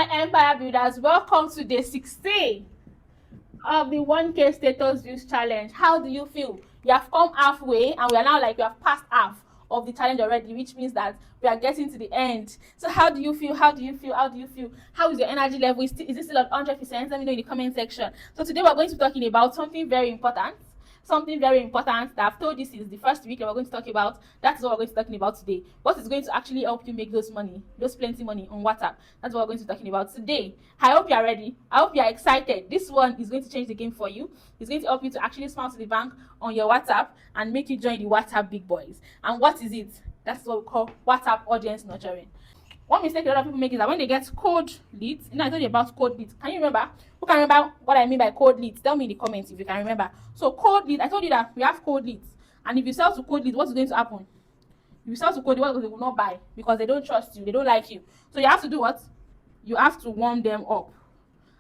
my empire builders, welcome to day 16 of the 1K status views challenge. How do you feel? You have come halfway and we are now like we have passed half of the challenge already, which means that we are getting to the end. So how do you feel? How do you feel? How do you feel? How is your energy level? Is it still at 100%? Let me know in the comment section. So today we're going to be talking about something very important. Something very important that I've told you since the first week that we're going to talk about. That's what we're going to be talking about today. What is going to actually help you make those plenty money on WhatsApp. That's what we're going to be talking about today. I hope you are ready. I hope you are excited. This one is going to change the game for you. It's going to help you to actually smile to the bank on your WhatsApp and make you join the WhatsApp big boys. And what is it? That's what we call WhatsApp audience nurturing. One mistake a lot of people make is that when they get cold leads, I told you about cold leads. Can you remember? Who can remember what I mean by cold leads? Tell me in the comments if you can remember. So cold leads, I told you that we have cold leads. And if you sell to cold leads, what's going to happen? If you sell to cold leads, they will not buy because they don't trust you, they don't like you. So you have to do what? You have to warm them up.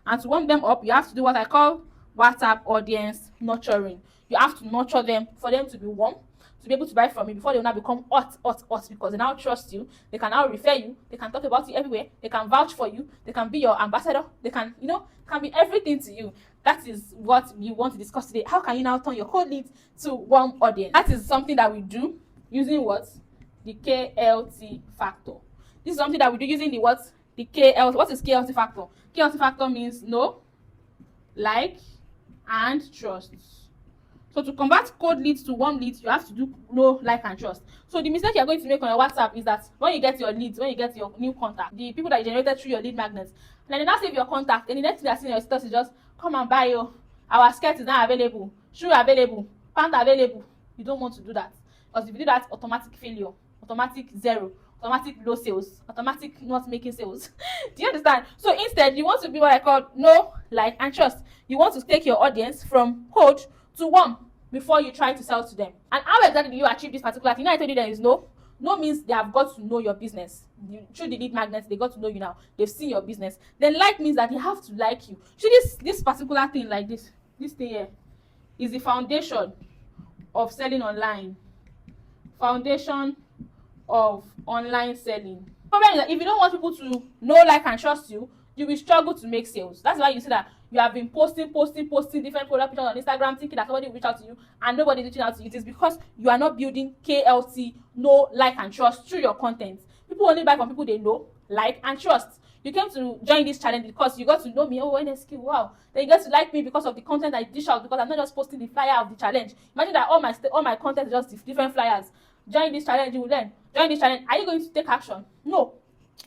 And to warm them up, you have to do what I call WhatsApp audience nurturing. You have to nurture them for them to be warm, to be able to buy from you before they will now become hot because they now trust you. They can now refer you. They can talk about you everywhere. They can vouch for you. They can be your ambassador. They can, can be everything to you. That is what you want to discuss today. How can you now turn your cold leads to warm audience? That is something that we do using what? The KLT factor. This is something that we do using the what? The KLT. What is KLT factor? KLT factor means know, like, and trust. So to convert cold leads to warm leads, you have to do know, like, and trust. So the mistake you're going to make on your WhatsApp is that when you get your leads, when you get your new contact, the people that you generated through your lead magnets, and then they now save your contact, and the next thing that's in your status is just come and buy your our skirt is now available, shoe available, pant available. You don't want to do that. Because if you do that, automatic failure, automatic zero, automatic low sales, automatic not making sales. Do you understand? So instead, you want to be what I call know, like, and trust. You want to take your audience from cold to warm before you try to sell to them. And how exactly do you achieve this particular thing? I told you there is no. No means they have got to know your business. Through the lead magnets, they got to know you now. They've seen your business. Then like means that they have to like you. See this particular thing like this thing here is the foundation of selling online. Foundation of online selling. The problem is that if you don't want people to know, like, and trust you, you will struggle to make sales. That's why you see that you have been posting different product pictures on Instagram, thinking that somebody will reach out to you and nobody is reaching out to you. It is because you are not building KLT, know, like, and trust through your content. People only buy from people they know, like, and trust. You came to join this challenge because you got to know me. Oh, NSQ, wow. Then you get to like me because of the content I dish out, because I'm not just posting the flyer of the challenge. Imagine that all my content is just different flyers. Join this challenge, you will learn. Join this challenge. Are you going to take action? No.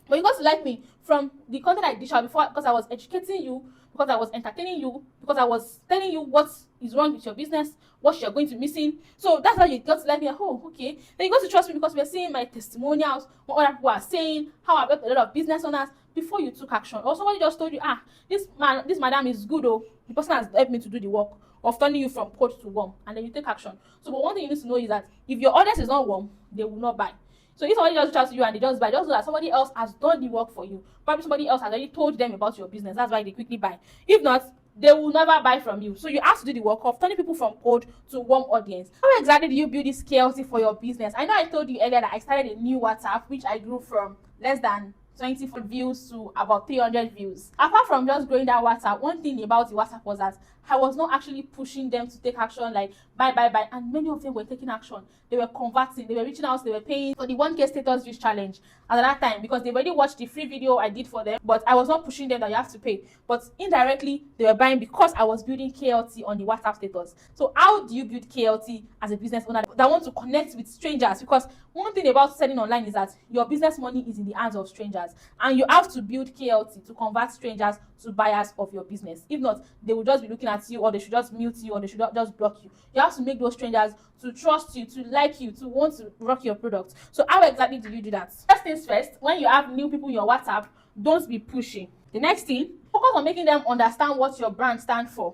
But you got to like me from the content I dish out before, because I was educating you, because I was entertaining you, because I was telling you what is wrong with your business, what you're going to be missing. So that's why you got to like me. Oh, okay. Then you got to trust me because we're seeing my testimonials, what other people are saying, how I've got a lot of business owners before you took action. Or somebody just told you, this madam is good, oh, the person has helped me to do the work of turning you from cold to warm, and then you take action. So but one thing you need to know is that if your audience is not warm, they will not buy. So if somebody just reaches out to you and they just buy, just know that somebody else has done the work for you. Probably somebody else has already told them about your business. That's why they quickly buy. If not, they will never buy from you. So you have to do the work of turning people from cold to warm audience. How exactly do you build this KLT for your business? I know I told you earlier that I started a new WhatsApp, which I grew from less than 24 views to about 300 views. Apart from just growing that WhatsApp, one thing about the WhatsApp was that I was not actually pushing them to take action, like buy, and many of them were taking action. They were converting, they were reaching out, they were paying for the 1K status views challenge at that time because they already watched the free video I did for them, but I was not pushing them that you have to pay. But indirectly, they were buying because I was building KLT on the WhatsApp status. So how do you build KLT as a business owner that want to connect with strangers? Because one thing about selling online is that your business money is in the hands of strangers, and you have to build KLT to convert strangers to buyers of your business. If not, they will just be looking at you, or they should just mute you, or they should just block you. You have to make those strangers to trust you, to like you, to want to rock your product. So how exactly do you do that? First things first, when you have new people in your WhatsApp, don't be pushy. The next thing, focus on making them understand what your brand stands for.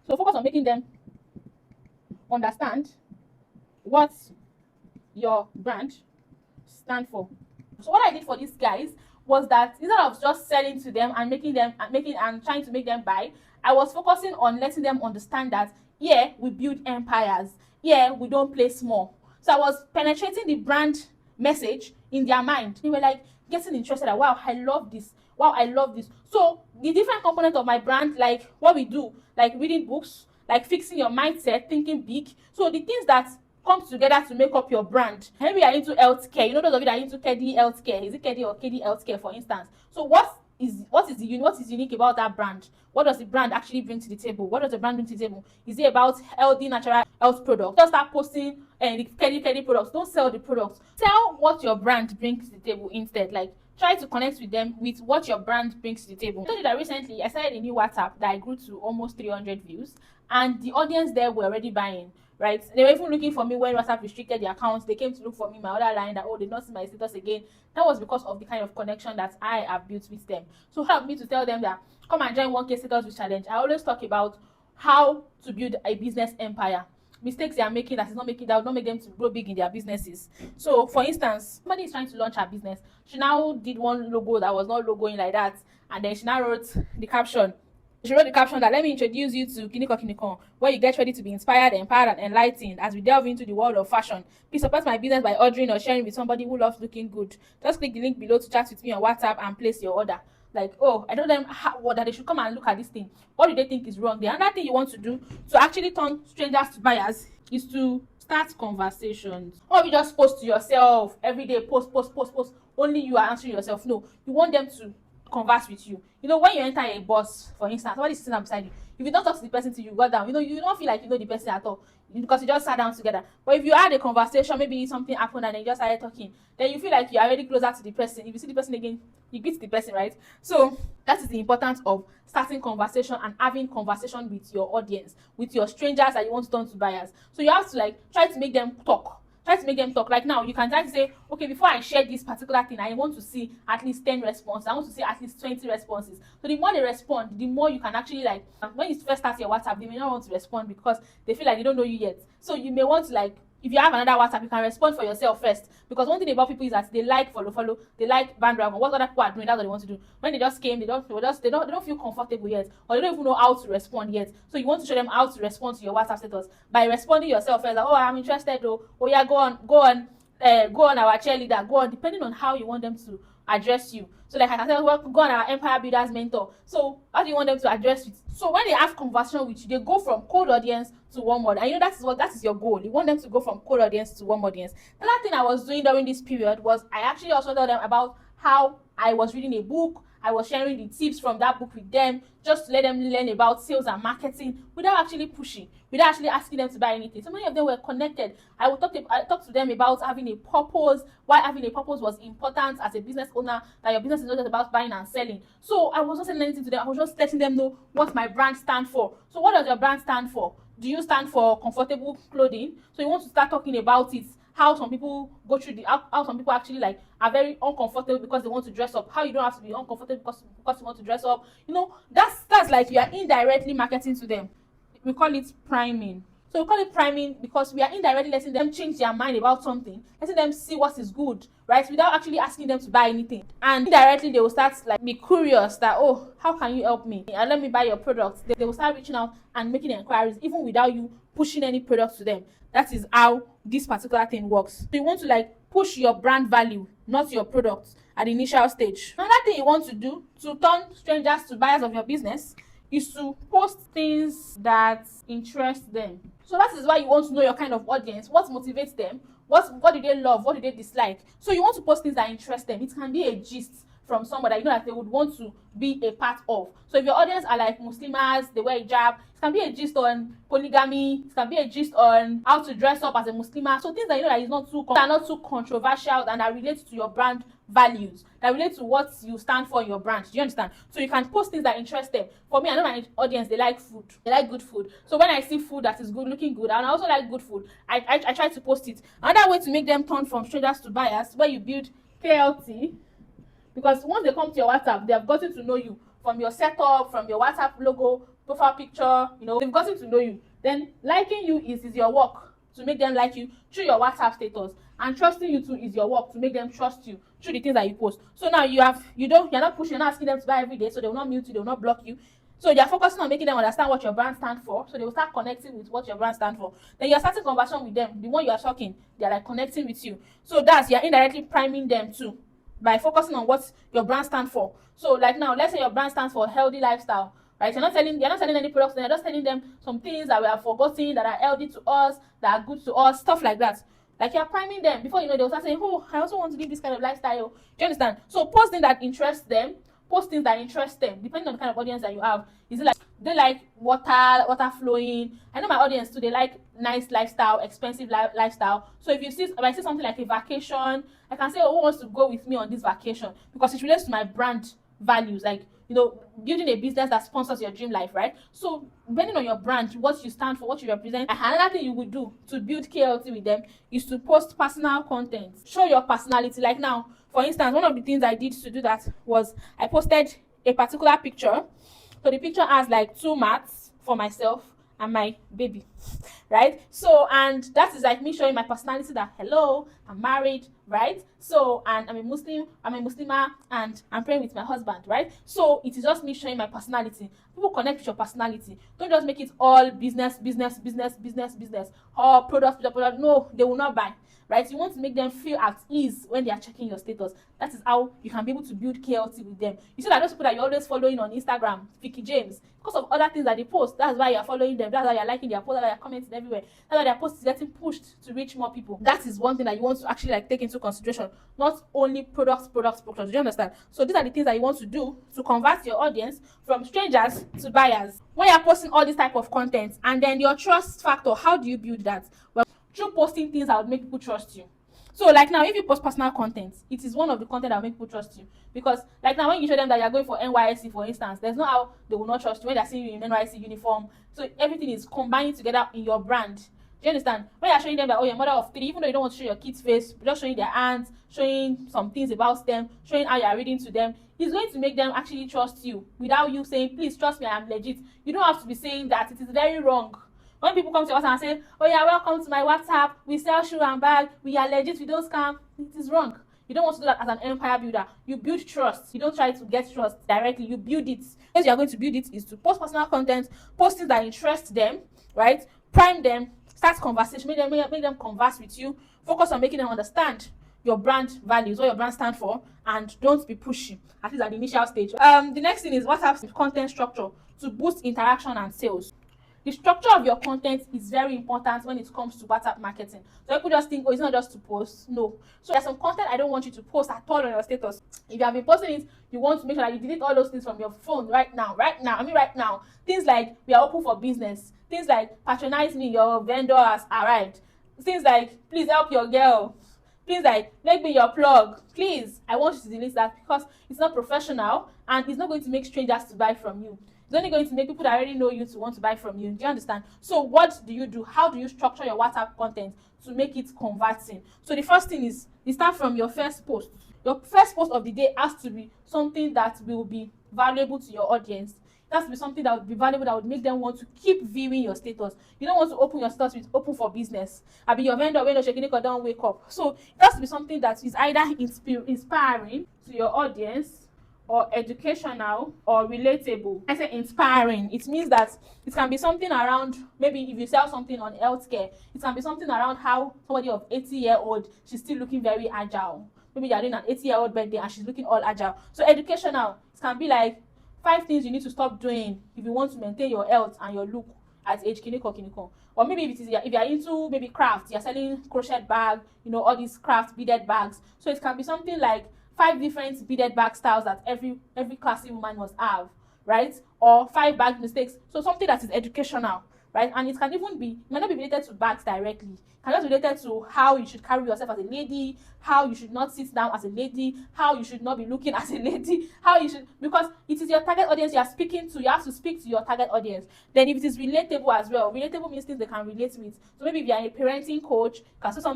So focus on making them understand what your brand stands for. So what I did for these guys was that instead of just selling to them and making and trying to make them buy, I was focusing on letting them understand that yeah, we build empires. Yeah, we don't play small. So I was penetrating the brand message in their mind. They were like getting interested that wow, I love this. Wow, I love this. So the different components of my brand, like what we do, like reading books, like fixing your mindset, thinking big. So the things that come together to make up your brand. Maybe you're into healthcare. You know, those of you that are into KD healthcare. Is it KD or KD healthcare, for instance? So what is unique about that brand? What does the brand actually bring to the table? What does the brand bring to the table? Is it about healthy natural health products? Just start posting the KD products. Don't sell the products. Sell what your brand brings to the table instead. Like, try to connect with them with what your brand brings to the table. I told you that recently I started a new WhatsApp that I grew to almost 300 views, and the audience there were already buying. Right? They were even looking for me when WhatsApp restricted the accounts. They came to look for me, my other line, that, oh, they don't see my status again. That was because of the kind of connection that I have built with them. So help me to tell them that come and join 1K status with challenge. I always talk about how to build a business empire. Mistakes they are making that will not make them to grow big in their businesses. So for instance, somebody is trying to launch her business. She now did one logo that was not logoing like that, and then she now wrote the caption. She wrote the caption that, let me introduce you to Kiniko Kiniko, where you get ready to be inspired, empowered, and enlightened as we delve into the world of fashion. Please support my business by ordering or sharing with somebody who loves looking good. Just click the link below to chat with me on WhatsApp and place your order. Like, oh, I told them that they should come and look at this thing. What do they think is wrong? The other thing you want to do to actually turn strangers to buyers is to start conversations. Or you just post to yourself every day, post. Only you are answering yourself. No, you want them to converse with you. You know, when you enter a bus, for instance, somebody sitting beside you, if you don't talk to the person till you go down, you know, you don't feel like you know the person at all because you just sat down together. But if you had a conversation, maybe something happened and then you just started talking, then you feel like you are already closer to the person. If you see the person again, you greet the person, right? So that is the importance of starting conversation and having conversation with your audience, with your strangers that you want to turn to buyers. So you have to like try to make them talk. Try to make them talk. Like now, you can try to say, okay, before I share this particular thing, I want to see at least 10 responses. I want to see at least 20 responses. So the more they respond, the more you can actually like, when you first start your WhatsApp, they may not want to respond because they feel like they don't know you yet. So you may want to like, if you have another WhatsApp, you can respond for yourself first. Because one thing about people is that they like follow, they like bandwagon. What other people are doing, that's what they want to do. When they just came, they don't feel comfortable yet, or they don't even know how to respond yet. So you want to show them how to respond to your WhatsApp status by responding yourself first. Like, oh, I'm interested, oh yeah, go on our cheerleader, go on, depending on how you want them to address you. So like I can say, well, go on our Empire Builders mentor. So how do you want them to address you? So when they have conversation with you, they go from cold audience to warm audience. And you know that is your goal. You want them to go from cold audience to warm audience. The other thing I was doing during this period was I actually also told them about how I was reading a book. I was sharing the tips from that book with them just to let them learn about sales and marketing without actually pushing, without actually asking them to buy anything. So many of them were connected. I talk to them about having a purpose, why having a purpose was important as a business owner, that your business is not just about buying and selling. So I was not saying anything to them. I was just letting them know what my brand stands for. So what does your brand stand for? Do you stand for comfortable clothing? So you want to start talking about it, how some people go through how some people actually like are very uncomfortable because they want to dress up, how you don't have to be uncomfortable because you want to dress up. You know, that's like you are indirectly marketing to them. We call it priming. So we call it priming because we are indirectly letting them change their mind about something, letting them see what is good, right, without actually asking them to buy anything. And indirectly they will start like be curious that, oh, how can you help me, and let me buy your products. They will start reaching out and making inquiries even without you pushing any products to them. That is how this particular thing works. So you want to like push your brand value, not your products, at the initial stage. Another thing you want to do to turn strangers to buyers of your business is to post things that interest them. So that is why you want to know your kind of audience, what motivates them, what do they love, what do they dislike. So you want to post things that interest them. It can be a gist from somebody that you know that they would want to be a part of. So if your audience are like Muslims, they wear hijab, it can be a gist on polygamy, it can be a gist on how to dress up as a Muslimah. So things that you know that is not too controversial and that relate to your brand values, that relate to what you stand for in your brand. Do you understand? So you can post things that interest them. For me, I know my audience, they like food. They like good food. So when I see food that is good, looking good, and I also like good food, I try to post it. Another way to make them turn from strangers to buyers, where you build KLT, because once they come to your WhatsApp, they have gotten to know you from your setup, from your WhatsApp logo, profile picture, you know, they've gotten to know you. Then liking you is your work to make them like you through your WhatsApp status. And trusting you too is your work to make them trust you through the things that you post. So now you're not pushing, you're not asking them to buy every day, so they will not mute you, they will not block you. So they're focusing on making them understand what your brand stands for. So they will start connecting with what your brand stands for. Then you're starting conversation with them. The one you are talking, they're like connecting with you. So you're indirectly priming them too. by focusing on what your brand stands for. So like now, let's say your brand stands for healthy lifestyle, right? You're not selling any products, you're just telling them some things that we have forgotten that are healthy to us, that are good to us, stuff like that. Like you're priming them before you know they'll start saying, oh, I also want to live this kind of lifestyle. Do you understand? So post things that interest them, post things that interest them, depending on the kind of audience that you have. Is it like they like water flowing? I know my audience too, they like nice lifestyle, expensive lifestyle. So if I see something like a vacation, I can say, oh, who wants to go with me on this vacation? Because it relates to my brand values, like building a business that sponsors your dream life, right? So depending on your brand, what you stand for, what you represent, and another thing you would do to build KLT with them is to post personal content. Show your personality. Like now, for instance, one of the things I did to do that was I posted a particular picture. So the picture has like 2 mats for myself and my baby, right? So, and that is like me showing my personality that, hello, I'm married, right? So, and I'm a Muslimah, and I'm praying with my husband, right? So it is just me showing my personality. People connect with your personality. Don't just make it all business, or product. No, they will not buy, right? You want to make them feel at ease when they are checking your status. That is how you can be able to build KLT with them. You see that those people that you're always following on Instagram, Vicky James, because of other things that they post, that's why you're following them, that's why you're liking their posts, that's why you're commenting everywhere, that's why their post is getting pushed to reach more people. That is one thing that you want to actually like take into consideration, not only products. Do you understand? So these are the things that you want to do to convert your audience from strangers to buyers. When you're posting all this type of content, and then your trust factor, how do you build that? Well, through posting things that would make people trust you. So like now, if you post personal content, it is one of the content that will make people trust you. Because like now, when you show them that you're going for NYSC, for instance, there's no how they will not trust you when they're seeing you in NYSC uniform. So everything is combining together in your brand. Do you understand? When you're showing them that, oh, you're a mother of 3, even though you don't want to show your kids' face, just showing their hands, showing some things about them, showing how you're reading to them, it's going to make them actually trust you without you saying, please trust me, I'm legit. You don't have to be saying that. It is very wrong. When people come to us and say, oh yeah, welcome to my WhatsApp, we sell shoe and bag, we are legit, we don't scam, it is wrong. You don't want to do that as an empire builder. You build trust. You don't try to get trust directly. You build it. As you are going to build it is to post personal content, post things that interest them, right? Prime them, start conversation, make them converse with you, focus on making them understand your brand values, what your brand stands for, and don't be pushy, at least at the initial stage. The next thing is WhatsApp's content structure to boost interaction and sales. The structure of your content is very important when it comes to WhatsApp marketing. So people just think, oh, it's not just to post. No. So there's some content I don't want you to post at all on your status. If you have been posting it, you want to make sure that you delete all those things from your phone right now. Right now. Things like, we are open for business. Things like, patronize me, your vendor has arrived. Things like, please help your girl. Please, like, make me your plug. Please, I want you to delete that because it's not professional and it's not going to make strangers to buy from you. It's only going to make people that already know you to want to buy from you. Do you understand? So what do you do? How do you structure your WhatsApp content to make it converting? So the first thing is, you start from your first post. Your first post of the day has to be something that will be valuable to your audience. It has to be something that would be valuable, that would make them want to keep viewing your status. You don't want to open your status with open for business. I'll be your vendor when you're shaking it or don't wake up. So it has to be something that is either inspiring to your audience, or educational, or relatable. I say inspiring. It means that it can be something around, maybe if you sell something on healthcare, it can be something around how somebody of 80-year-old, she's still looking very agile. Maybe you're doing an 80-year-old birthday and she's looking all agile. So educational, it can be like 5 things you need to stop doing if you want to maintain your health and your look at age kiniko. Or maybe if you're into maybe craft, you're selling crochet bag, all these craft beaded bags. So it can be something like 5 different beaded bag styles that every classy woman must have, right? Or 5 bag mistakes. So something that is educational, right? And it can even be, it might not be related to bags directly. It can just be related to how you should carry yourself as a lady, how you should not sit down as a lady, how you should not be looking as a lady, because it is your target audience you are speaking to. You have to speak to your target audience. Then if it is relatable as well, relatable means things they can relate with. So maybe if you are a parenting coach,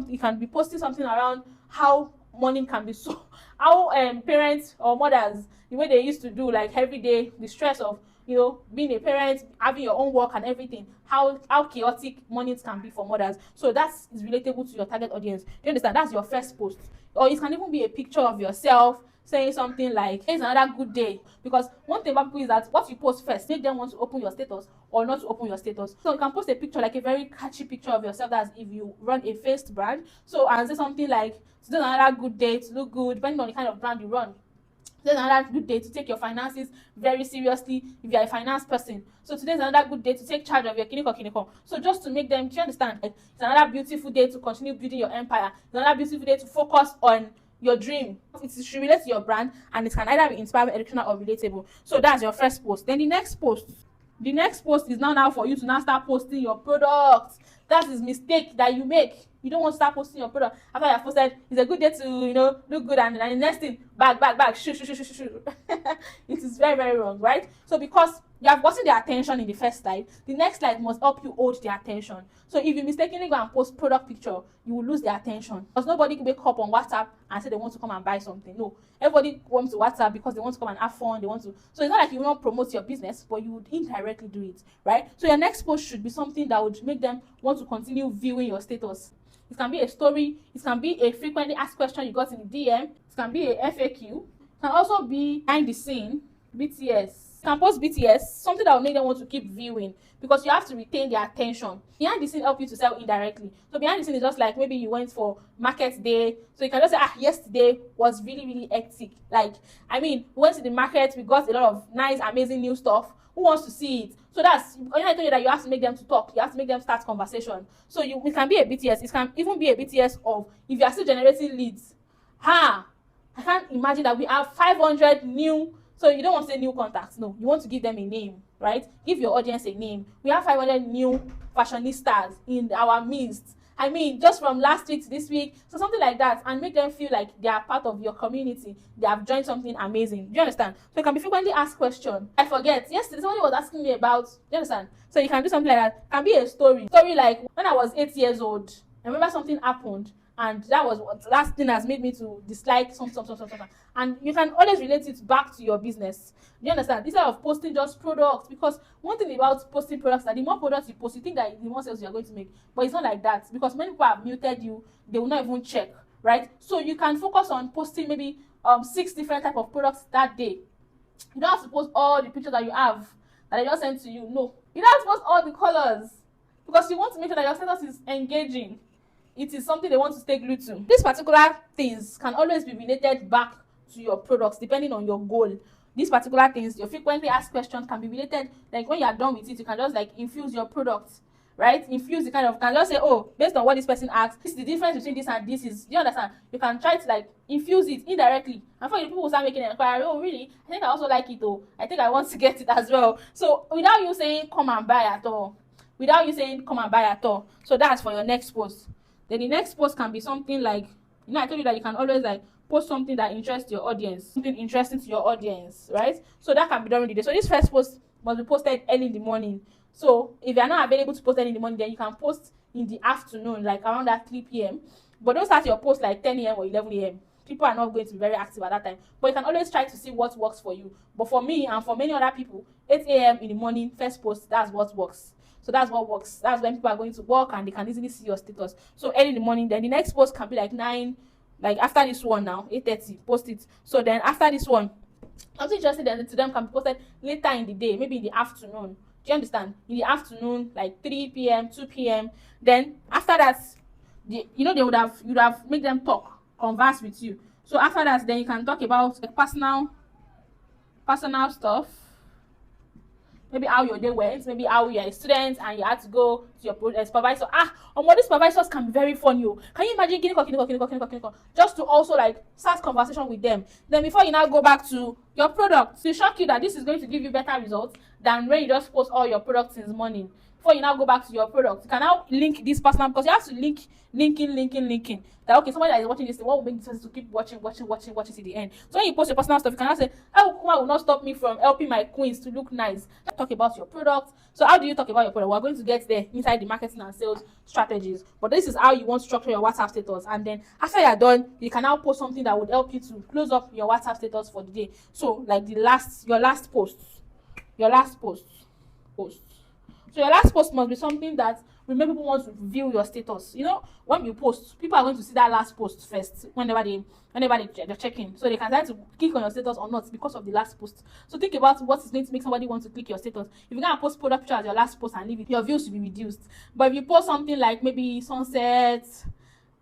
you can be posting something around how morning can be so, how parents or mothers, the way they used to do, like every day, the stress of being a parent, having your own work and everything, how chaotic mornings can be for mothers. So that is relatable to your target audience. Do you understand? That's your first post. Or it can even be a picture of yourself saying something like, "It's another good day." Because one thing about people is that what you post first make them want to open your status or not to open your status. So you can post a picture, like a very catchy picture of yourself, that's if you run a faced brand. So, and say something like, "Today's another good day to look good," depending on the kind of brand you run. Today's another good day to take your finances very seriously if you're a finance person. So today's another good day to take charge of your kiniko. So just to make them, do you understand? Like, it's another beautiful day to continue building your empire. It's another beautiful day to focus on your dream. It should relate to your brand, and it can either be inspiring, educational, or relatable. So that's your first post. Then the next post is now for you to now start posting your products. That is mistake that you make. You don't want to start posting your product after you have posted. It's a good day to, look good, and the next thing, back, shoo. It is very, very wrong, right? So because you have gotten their attention in the first slide, the next slide must help you hold their attention. So if you mistakenly go and post product picture, you will lose their attention. Because nobody can wake up on WhatsApp and say they want to come and buy something. No, everybody comes to WhatsApp because they want to come and have fun. They want to. So it's not like you won't promote your business, but you would indirectly do it, right? So your next post should be something that would make them want to continue viewing your status. It can be a story. It can be a frequently asked question you got in the DM. It can be a FAQ. It can also be behind the scene, BTS. You can post BTS, something that will make them want to keep viewing, because you have to retain their attention. Behind the scene help you to sell indirectly. So behind the scene is just like maybe you went for market day. So you can just say, yesterday was really, really hectic. Like, we went to the market, we got a lot of nice, amazing new stuff. Who wants to see it? So that's, I told you that you have to make them to talk. You have to make them start conversation. So it can be a BTS. It can even be a BTS of, if you are still generating leads. I can't imagine that we have 500 new. So you don't want to say new contacts. No, you want to give them a name, right? Give your audience a name. We have 500 new fashionistas in our midst. Just from last week to this week. So something like that, and make them feel like they are part of your community. They have joined something amazing. Do you understand? So it can be frequently asked question. I forget. Yesterday, somebody was asking me about, do you understand? So you can do something like that. It can be a story. Story like, when I was 8 years old, I remember something happened. And that was what last thing has made me to dislike something. And you can always relate it back to your business. Do you understand? Instead of posting just products, because one thing about posting products is that the more products you post, you think that the more sales you're going to make. But it's not like that, because many people have muted you, they will not even check, right? So you can focus on posting maybe 6 different type of products that day. You don't have to post all the pictures that you have that I just sent to you. No. You don't have to post all the colors, because you want to make sure that your status is engaging. It is something they want to stay glued to. These particular things can always be related back to your products depending on your goal. These particular things, your frequently asked questions, can be related. Like when you are done with it, you can just like infuse your products, right? Infuse the can just say, based on what this person asked, this is the difference between this and this is. Do you understand? You can try to like infuse it indirectly. And for you, people will start making an inquiry. Oh, really? I think I also like it though. I think I want to get it as well. So without you saying come and buy at all. So that's for your next post. Then the next post can be something like, I told you that you can always like post something that interests your audience, something interesting to your audience, right? So that can be done in the day. So this first post must be posted early in the morning. So if you are not available to post early in the morning, then you can post in the afternoon, like around that 3 p.m. But don't start your post like 10 a.m. or 11 a.m. People are not going to be very active at that time. But you can always try to see what works for you. But for me and for many other people, 8 a.m. in the morning, first post, that's what works. So that's what works. That's when people are going to work and they can easily see your status. So early in the morning, then the next post can be like 9, like after this one now, 8:30, post it. So then after this one, something interesting to them can be posted later in the day, maybe in the afternoon. Do you understand? In the afternoon, like 3 p.m., 2 p.m. Then after that, you'd have make them talk, converse with you. So after that, then you can talk about like personal stuff. Maybe how your day went, maybe how you're a student and you had to go to your supervisor. These supervisors can be very funny. Can you imagine kiniko, just to also like start conversation with them? Then before you now go back to your product, to shock you that this is going to give you better results than when you just post all your products since morning. Before you now go back to your product, you can now link this personal, because you have to linking. That okay, somebody that is watching this thing, what will make this person to keep watching to the end? So when you post your personal stuff, you can now say, Kuma will not stop me from helping my queens to look nice. Talk about your product. So how do you talk about your product? We're going to get there inside the marketing and sales strategies. But this is how you want to structure your WhatsApp status. And then after you're done, you can now post something that would help you to close up your WhatsApp status for the day. So like your last post. So your last post must be something that will make people want to view your status. You know, when you post, people are going to see that last post first they're checking, so they can decide to click on your status or not because of the last post. So think about what is going to make somebody want to click your status. If you're gonna post product picture as your last post and leave it, your views will be reduced. But if you post something like maybe sunset,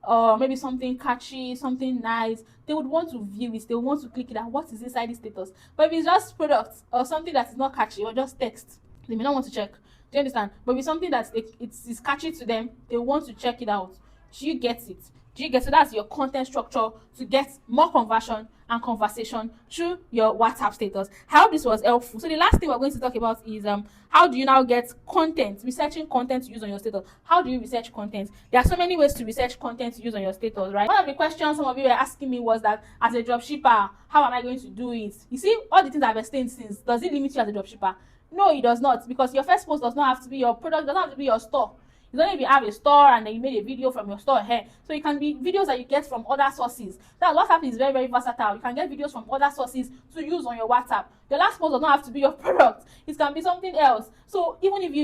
or maybe something catchy, something nice, they would want to view it, they would want to click it, and what is inside the status. But if it's just product or something that is not catchy or just text, they may not want to check. Do you understand? But if it's something that it's catchy to them, they want to check it out. Do you get it? Do you get? So that's your content structure to get more conversion and conversation through your WhatsApp status. I hope this was helpful. So the last thing we're going to talk about is how do you now get content, researching content to use on your status. How do you research content? There are so many ways to research content to use on your status, right? One of the questions some of you were asking me was that as a dropshipper, how am I going to do it? You see, all the things I've explained since, does it limit you as a dropshipper? No, it does not, because your first post does not have to be your product, does not have to be your store. You don't even have a store and then you made a video from your store here. So it can be videos that you get from other sources. That WhatsApp is very, very versatile. You can get videos from other sources to use on your WhatsApp. Your last post does not have to be your product. It can be something else. So even if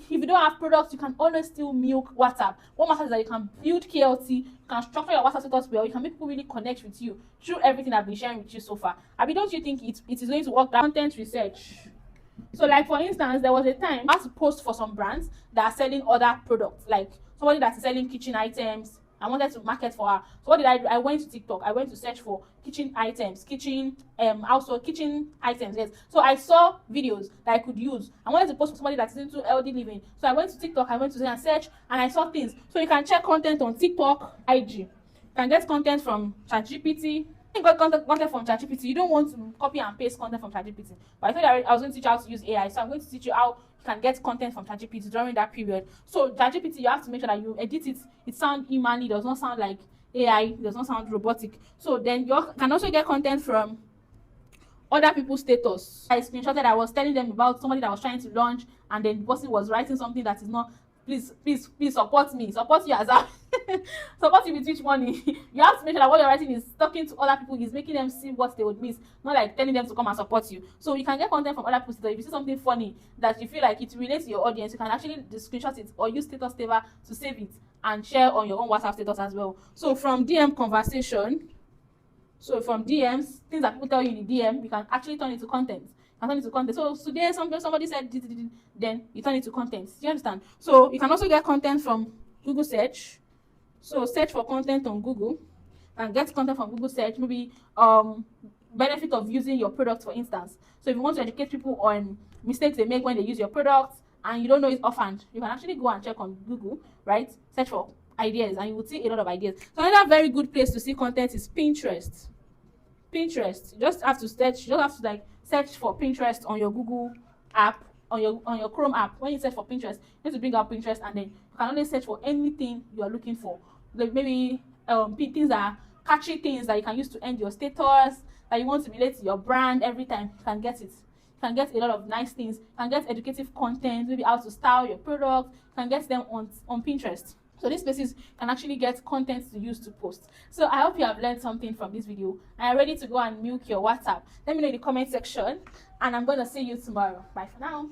you don't have products, you can always still milk WhatsApp. What matters is that you can build KLT, you can structure your WhatsApp status well, you can make people really connect with you through everything I've been sharing with you so far. Abi, don't you think it is going to work? That content research. So like for instance, there was a time I had to post for some brands that are selling other products, like somebody that is selling kitchen items. I wanted to market for her. So what did I do? I went to TikTok. I went to search for kitchen items, also kitchen items. Yes. So I saw videos that I could use. I wanted to post for somebody that is into healthy living. So I went to TikTok. I went to search and I saw things. So you can check content on TikTok, IG. You can get content from ChatGPT. You got content from ChatGPT. You don't want to copy and paste content from ChatGPT. But I thought I was going to teach you how to use AI. So I'm going to teach you how you can get content from ChatGPT during that period. So ChatGPT, you have to make sure that you edit it. It sounds humanly, does not sound like AI, it does not sound robotic. So then you can also get content from other people's status. I screenshotted, I was telling them about somebody that was trying to launch, and then the person was writing something that is not, please support me, support you as a support you with which money. You have to make sure that what you're writing is talking to other people, is making them see what they would miss, not like telling them to come and support you. So you can get content from other people. So if you see something funny that you feel like it relates to your audience, you can actually screenshot it or use status saver to save it and share on your own WhatsApp status as well. So from DM conversation, so from DMs, things that people tell you in the DM, you can actually turn it to content. So today somebody said, then you turn it to content. Do you understand? So you can also get content from Google search. So search for content on Google and get content from Google search. Maybe benefit of using your product, for instance. So if you want to educate people on mistakes they make when they use your product and you don't know it offhand, you can actually go and check on Google, right? Search for ideas and you will see a lot of ideas. So another very good place to see content is Pinterest. You just have to search for Pinterest on your Google app, on your Chrome app. When you search for Pinterest, you need to bring up Pinterest, and then you can only search for anything you are looking for. Like maybe things that are catchy, things that you can use to end your status, that you want to relate to your brand every time. You can get it. You can get a lot of nice things. You can get educative content, maybe how to style your product. You can get them on Pinterest. So these places can actually get content to use to post. So I hope you have learned something from this video and are ready to go and milk your WhatsApp. Let me know in the comment section, and I'm going to see you tomorrow. Bye for now.